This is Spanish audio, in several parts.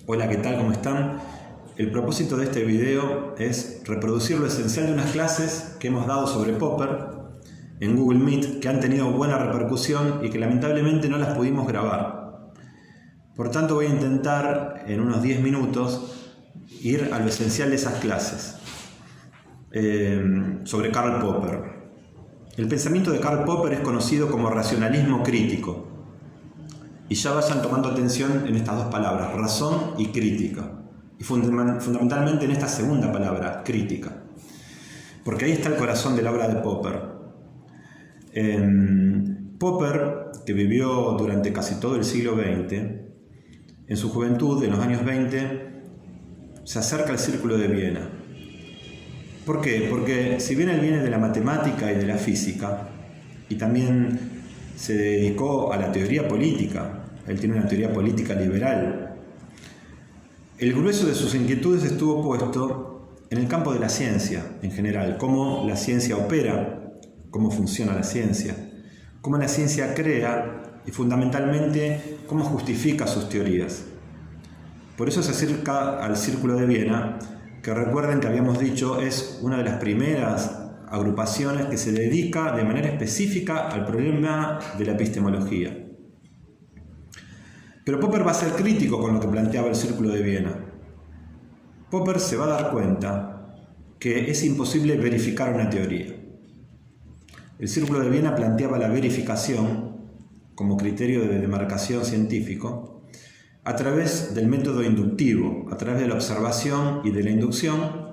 Hola, ¿qué tal? ¿Cómo están? El propósito de este video es reproducir lo esencial de unas clases que hemos dado sobre Popper en Google Meet que han tenido buena repercusión y que lamentablemente no las pudimos grabar. Por tanto, voy a intentar en unos 10 minutos ir a lo esencial de esas clases sobre Karl Popper. El pensamiento de Karl Popper es conocido como racionalismo crítico. Y ya vayan tomando atención en estas dos palabras, razón y crítica. Y fundamentalmente en esta segunda palabra, crítica. Porque ahí está el corazón de la obra de Popper. Popper, que vivió durante casi todo el siglo XX, en su juventud, en los años 20, se acerca al Círculo de Viena. ¿Por qué? Porque si bien él viene de la matemática y de la física, y también se dedicó a la teoría política, él tiene una teoría política liberal, el grueso de sus inquietudes estuvo puesto en el campo de la ciencia en general, cómo la ciencia opera, cómo funciona la ciencia, cómo la ciencia crea y fundamentalmente cómo justifica sus teorías. Por eso se acerca al Círculo de Viena, que recuerden que habíamos dicho es una de las primeras agrupaciones que se dedica de manera específica al problema de la epistemología. Pero Popper va a ser crítico con lo que planteaba el Círculo de Viena. Popper se va a dar cuenta que es imposible verificar una teoría. El Círculo de Viena planteaba la verificación como criterio de demarcación científico a través del método inductivo, a través de la observación y de la inducción.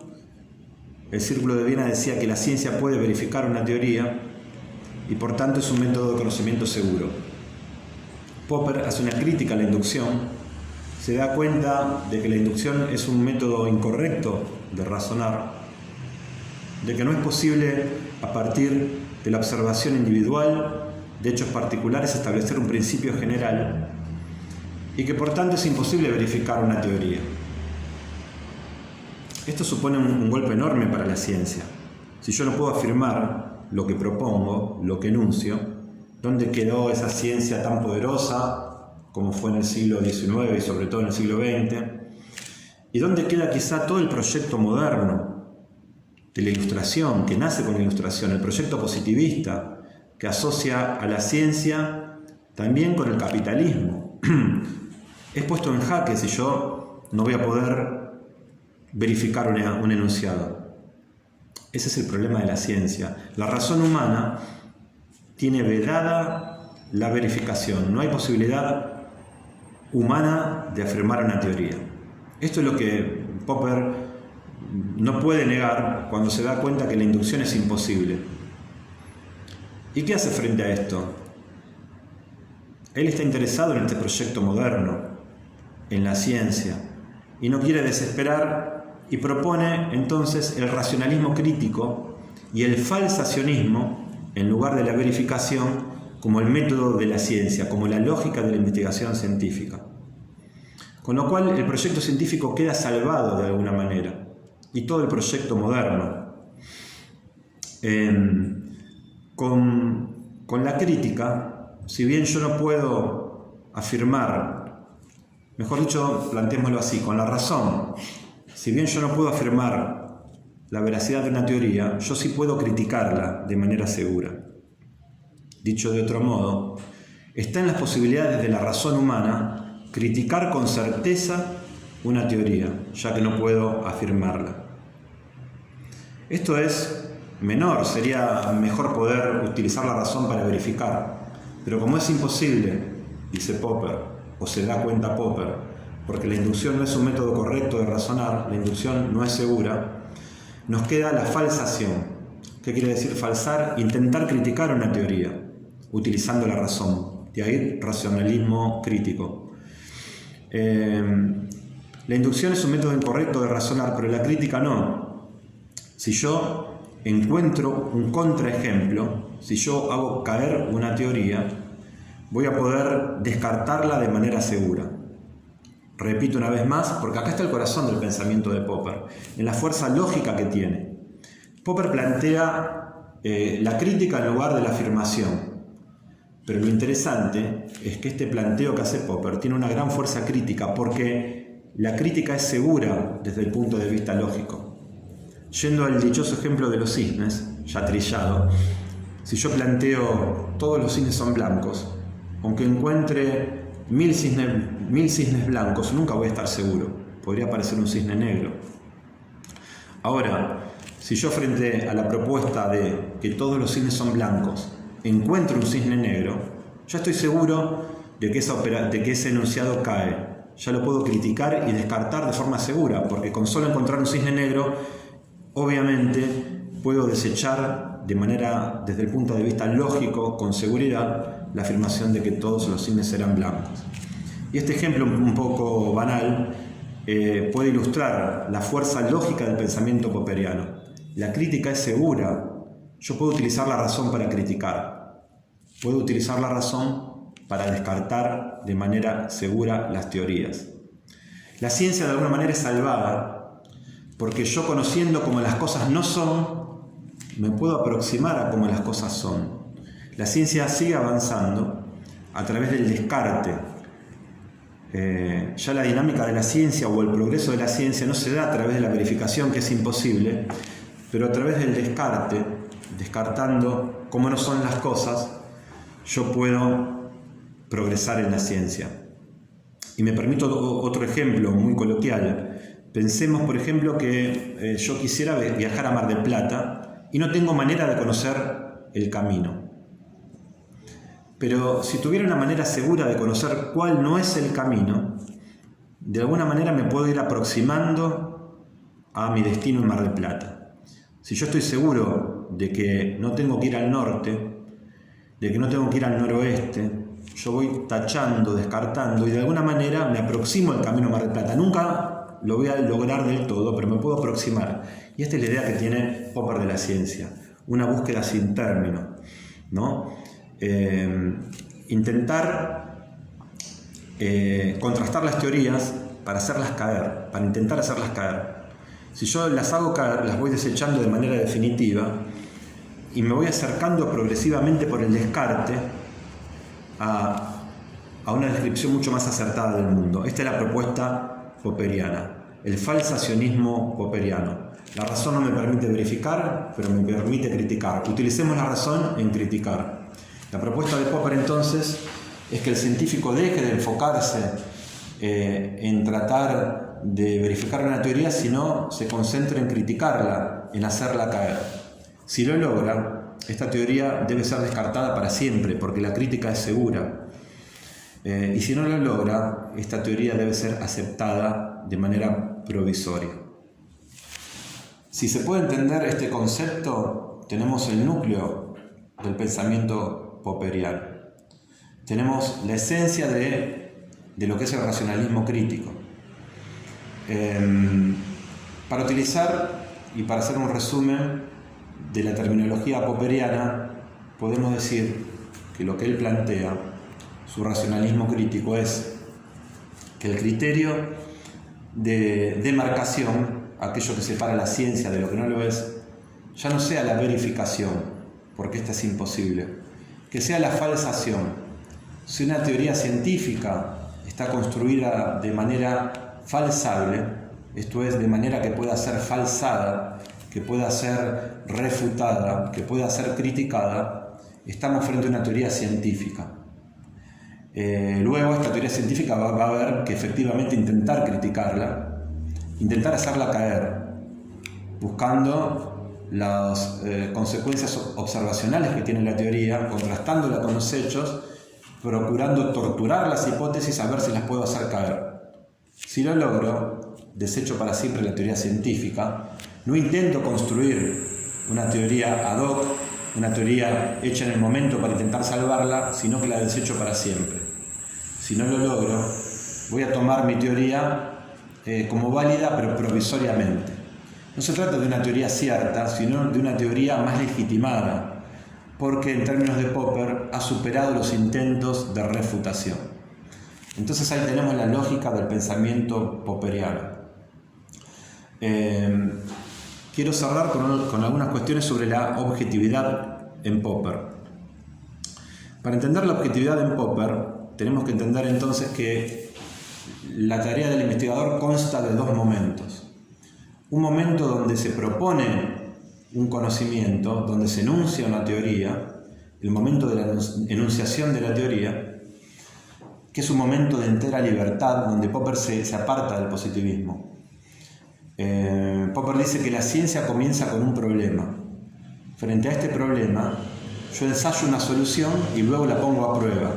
El Círculo de Viena decía que la ciencia puede verificar una teoría y por tanto es un método de conocimiento seguro. Popper hace una crítica a la inducción, se da cuenta de que la inducción es un método incorrecto de razonar, de que no es posible a partir de la observación individual de hechos particulares establecer un principio general y que por tanto es imposible verificar una teoría. Esto supone un golpe enorme para la ciencia. Si yo no puedo afirmar lo que propongo, lo que enuncio, ¿dónde quedó esa ciencia tan poderosa como fue en el siglo XIX y sobre todo en el siglo XX? ¿Y dónde queda quizá todo el proyecto moderno de la ilustración, que nace con la ilustración, el proyecto positivista, que asocia a la ciencia también con el capitalismo? Es puesto en jaque si yo no voy a poder verificar un enunciado. Ese es el problema de la ciencia. La razón humana tiene vedada la verificación. No hay posibilidad humana de afirmar una teoría. Esto es lo que Popper no puede negar cuando se da cuenta que la inducción es imposible. ¿Y qué hace frente a esto? Él está interesado en este proyecto moderno, en la ciencia, y no quiere desesperar y propone entonces el racionalismo crítico y el falsacionismo en lugar de la verificación como el método de la ciencia, como la lógica de la investigación científica. Con lo cual el proyecto científico queda salvado de alguna manera, y todo el proyecto moderno. Con la crítica, si bien yo no puedo afirmar, mejor dicho, planteémoslo así, con la razón, si bien yo no puedo afirmar la veracidad de una teoría, yo sí puedo criticarla de manera segura. Dicho de otro modo, está en las posibilidades de la razón humana criticar con certeza una teoría, ya que no puedo afirmarla. Esto es menor, sería mejor poder utilizar la razón para verificar, pero como es imposible, dice Popper, o se da cuenta Popper, porque la inducción no es un método correcto de razonar, la inducción no es segura, nos queda la falsación. ¿Qué quiere decir falsar? Intentar criticar una teoría, utilizando la razón. De ahí racionalismo crítico. La inducción es un método incorrecto de razonar, pero la crítica no. Si yo encuentro un contraejemplo, si yo hago caer una teoría, voy a poder descartarla de manera segura. Repito una vez más, porque acá está el corazón del pensamiento de Popper, en la fuerza lógica que tiene. Popper plantea la crítica en lugar de la afirmación. Pero lo interesante es que este planteo que hace Popper tiene una gran fuerza crítica porque la crítica es segura desde el punto de vista lógico. Yendo al dichoso ejemplo de los cisnes, ya trillado, si yo planteo todos los cisnes son blancos, aunque encuentre 1000 cisnes blancos, nunca voy a estar seguro. Podría aparecer un cisne negro. Ahora, si yo frente a la propuesta de que todos los cisnes son blancos, encuentro un cisne negro, ya estoy seguro de que ese enunciado cae. Ya lo puedo criticar y descartar de forma segura, porque con solo encontrar un cisne negro, obviamente puedo desechar de manera, desde el punto de vista lógico, con seguridad, la afirmación de que todos los cisnes serán blancos. Y este ejemplo un poco banal puede ilustrar la fuerza lógica del pensamiento popperiano. La crítica es segura. Yo puedo utilizar la razón para criticar. Puedo utilizar la razón para descartar de manera segura las teorías. La ciencia de alguna manera es salvada porque yo, conociendo cómo las cosas no son, me puedo aproximar a cómo las cosas son. La ciencia sigue avanzando a través del descarte. Ya la dinámica de la ciencia o el progreso de la ciencia no se da a través de la verificación, que es imposible, pero a través del descarte, descartando cómo no son las cosas, yo puedo progresar en la ciencia. Y me permito otro ejemplo muy coloquial. Pensemos, por ejemplo, que yo quisiera viajar a Mar del Plata y no tengo manera de conocer el camino. Pero si tuviera una manera segura de conocer cuál no es el camino, de alguna manera me puedo ir aproximando a mi destino en Mar del Plata. Si yo estoy seguro de que no tengo que ir al norte, de que no tengo que ir al noroeste, yo voy tachando, descartando y de alguna manera me aproximo al camino a Mar del Plata. Nunca lo voy a lograr del todo, pero me puedo aproximar. Y esta es la idea que tiene Popper de la ciencia, una búsqueda sin término, ¿no? Intentar contrastar las teorías para hacerlas caer, para intentar hacerlas caer. Si yo las hago caer, las voy desechando de manera definitiva y me voy acercando progresivamente por el descarte a una descripción mucho más acertada del mundo. Esta es la propuesta popperiana, el falsacionismo popperiano. La razón no me permite verificar, pero me permite criticar. Utilicemos la razón en criticar. La propuesta de Popper entonces es que el científico deje de enfocarse en tratar de verificar una teoría, sino se concentre en criticarla, en hacerla caer. Si lo logra, esta teoría debe ser descartada para siempre, porque la crítica es segura. Y si no lo logra, esta teoría debe ser aceptada de manera provisoria. Si se puede entender este concepto, tenemos el núcleo del pensamiento popperiano. Tenemos la esencia de lo que es el racionalismo crítico. Para utilizar y para hacer un resumen de la terminología popperiana, podemos decir que lo que él plantea, su racionalismo crítico, es que el criterio de demarcación, aquello que separa la ciencia de lo que no lo es, ya no sea la verificación, porque esta es imposible, que sea la falsación. Si una teoría científica está construida de manera falsable, esto es, de manera que pueda ser falsada, que pueda ser refutada, que pueda ser criticada, estamos frente a una teoría científica. Luego esta teoría científica va a haber que efectivamente intentar criticarla, intentar hacerla caer, buscando las consecuencias observacionales que tiene la teoría, contrastándola con los hechos, procurando torturar las hipótesis a ver si las puedo hacer caer. Si lo logro, desecho para siempre la teoría científica, no intento construir una teoría ad hoc, una teoría hecha en el momento para intentar salvarla, sino que la desecho para siempre. Si no lo logro, voy a tomar mi teoría como válida, pero provisoriamente. No se trata de una teoría cierta, sino de una teoría más legitimada, porque en términos de Popper ha superado los intentos de refutación. Entonces ahí tenemos la lógica del pensamiento popperiano. Quiero cerrar con algunas cuestiones sobre la objetividad en Popper. Para entender la objetividad en Popper, tenemos que entender entonces que la tarea del investigador consta de dos momentos. Un momento donde se propone un conocimiento, donde se enuncia una teoría, el momento de la enunciación de la teoría, que es un momento de entera libertad, donde Popper se aparta del positivismo. Popper dice que la ciencia comienza con un problema. Frente a este problema, yo ensayo una solución y luego la pongo a prueba.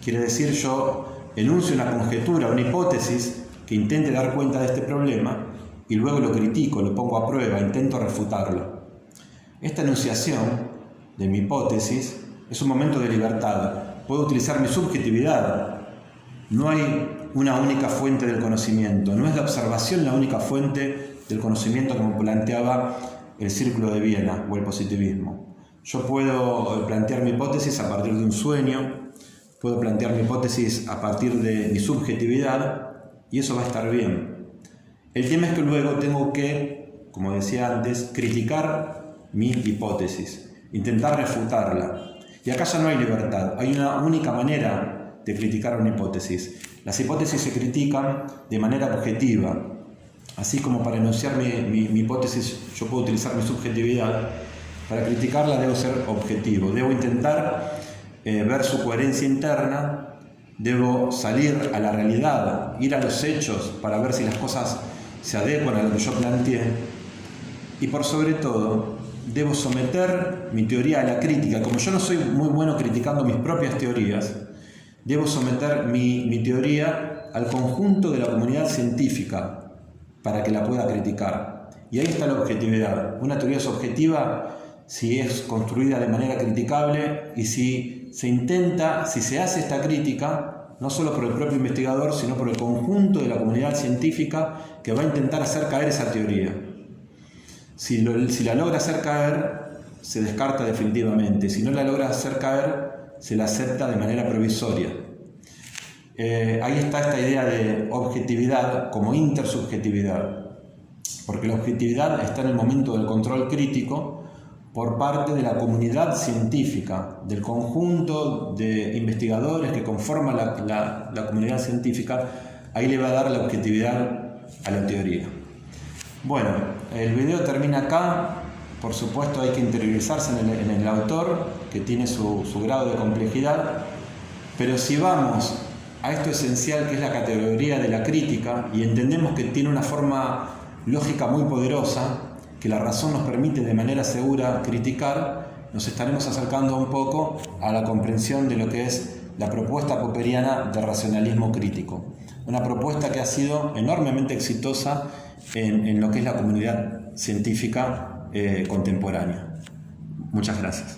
Quiere decir, yo enuncio una conjetura, una hipótesis que intente dar cuenta de este problema y luego lo critico, lo pongo a prueba, intento refutarlo. Esta enunciación de mi hipótesis es un momento de libertad. Puedo utilizar mi subjetividad. No hay una única fuente del conocimiento. No es la observación la única fuente del conocimiento como planteaba el Círculo de Viena o el positivismo. Yo puedo plantear mi hipótesis a partir de un sueño, puedo plantear mi hipótesis a partir de mi subjetividad y eso va a estar bien. El tema es que luego tengo que, como decía antes, criticar mi hipótesis, intentar refutarla. Y acá ya no hay libertad, hay una única manera de criticar una hipótesis. Las hipótesis se critican de manera objetiva. Así como para enunciar mi hipótesis yo puedo utilizar mi subjetividad, para criticarla debo ser objetivo, debo intentar ver su coherencia interna, debo salir a la realidad, ir a los hechos para ver si las cosas se adecuan a lo que yo planteé y por sobre todo debo someter mi teoría a la crítica. Como yo no soy muy bueno criticando mis propias teorías, debo someter mi teoría al conjunto de la comunidad científica para que la pueda criticar. Y ahí está la objetividad. Una teoría es objetiva si es construida de manera criticable y si se hace esta crítica, no solo por el propio investigador, sino por el conjunto de la comunidad científica que va a intentar hacer caer esa teoría. Si la logra hacer caer, se descarta definitivamente. Si no la logra hacer caer, se la acepta de manera provisoria. Ahí está esta idea de objetividad como intersubjetividad, porque la objetividad está en el momento del control crítico por parte de la comunidad científica, del conjunto de investigadores que conforman la comunidad científica. Ahí le va a dar la objetividad a la teoría. Bueno, el video termina acá. Por supuesto hay que interiorizarse en el autor, que tiene su grado de complejidad, pero si vamos a esto esencial que es la categoría de la crítica y entendemos que tiene una forma lógica muy poderosa, que la razón nos permite de manera segura criticar, nos estaremos acercando un poco a la comprensión de lo que es la propuesta popperiana de racionalismo crítico. Una propuesta que ha sido enormemente exitosa en lo que es la comunidad científica contemporánea. Muchas gracias.